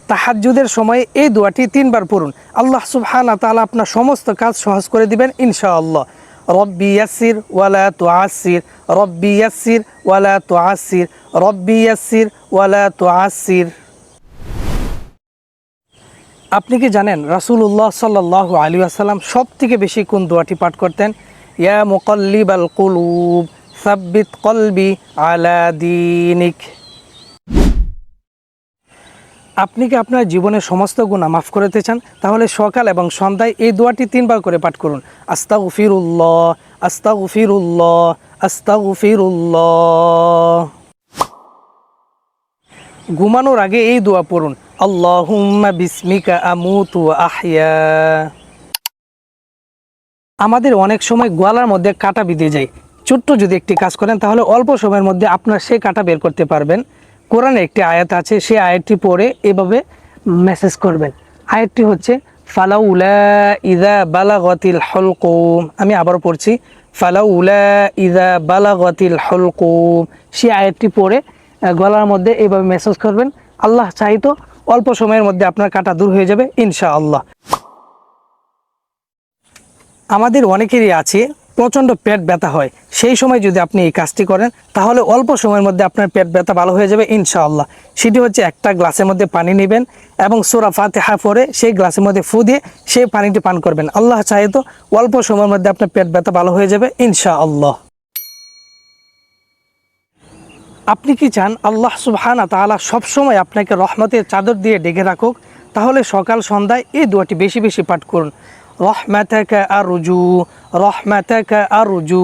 তাহাজ্জুদের সময়ে এই দোয়াটি 3 বার পড়ুন। আল্লাহ সুবহানাহু ওয়া তাআলা আপনার সমস্ত কাজ সহজ করে দিবেন ইনশাআল্লাহ। রব্বি ইয়াসসির ওয়ালা তুআসসির, রব্বি ইয়াসসির ওয়ালা তুআসসির, রব্বি ইয়াসসির ওয়ালা তুআসসির। আপনি কি জানেন রাসূলুল্লাহ সাল্লাল্লাহু আলাইহি ওয়াসাল্লাম সবথেকে বেশি কোন দোয়াটি পাঠ করতেন? ইয়া মুকাল্লিবাল কুলুব সাব্বিত কলবি আলা দীনিক। আপনি কি আপনার জীবনের সমস্ত গুনাহ মাফ করতে চান? তাহলে সকাল এবং সন্ধ্যায় এই দোয়াটি 3 বার করে পাঠ করুন। আস্তাগফিরুল্লাহ, আস্তাগফিরুল্লাহ, আস্তাগফিরুল্লাহ। ঘুমানোর আগে এই দোয়া পড়ুন। আল্লাহুম্মা বিসমিকা আমুতু ওয়া আহইয়া। আমাদের অনেক সময় গলার মধ্যে কাঁটা বিঁধে যায়। ছোট্ট যদি একটি কাজ করেন তাহলে অল্প সময়ের মধ্যে আপনার সেই কাঁটা বের করতে পারবেন। কোরআনে একটি আয়াত আছে, সেই আয়াতটি পড়ে এভাবে মেসেজ করবেন। আয়াতটি হচ্ছে ফালাউলা ইযা বালাগাতিল হুলকুম। আমি আবার পড়ছি, ফালাউলা ইযা বালাগাতিল হুলকুম। সেই আয়াতটি পড়ে গলার মধ্যে এভাবে মেসেজ করবেন। আল্লাহ চাইতো অল্প সময়ের মধ্যে আপনার কাঁটা দূর হয়ে যাবে ইনশাআল্লাহ। আমাদের অনেকেরই আছে প্রচণ্ড পেট ব্যথা হয়। সেই সময় যদি আপনি এই কাজটি করেন তাহলে অল্প সময়ের মধ্যে আপনার পেট ব্যথা ভালো হয়ে যাবে ইনশাআল্লাহ। সেটি হচ্ছে একটা গ্লাসের মধ্যে পানি নেবেন এবং সূরা ফাতিহা পড়ে সেই গ্লাসের মধ্যে ফু দিয়ে সেই পানিটি পান করবেন। আল্লাহ চাহে তো অল্প সময়ের মধ্যে আপনার পেট ব্যথা ভালো হয়ে যাবে ইনশাআল্লাহ। আপনি কি চান আল্লাহ সুবহানাহু ওয়া তাআলা সবসময় আপনাকে রহমতের চাদর দিয়ে ঢেকে রাখুক? তাহলে সকাল সন্ধ্যায় এই দোয়াটি বেশি বেশি পাঠ করুন। রহমাতাকা আরজু, রহমাতাকা আরজু।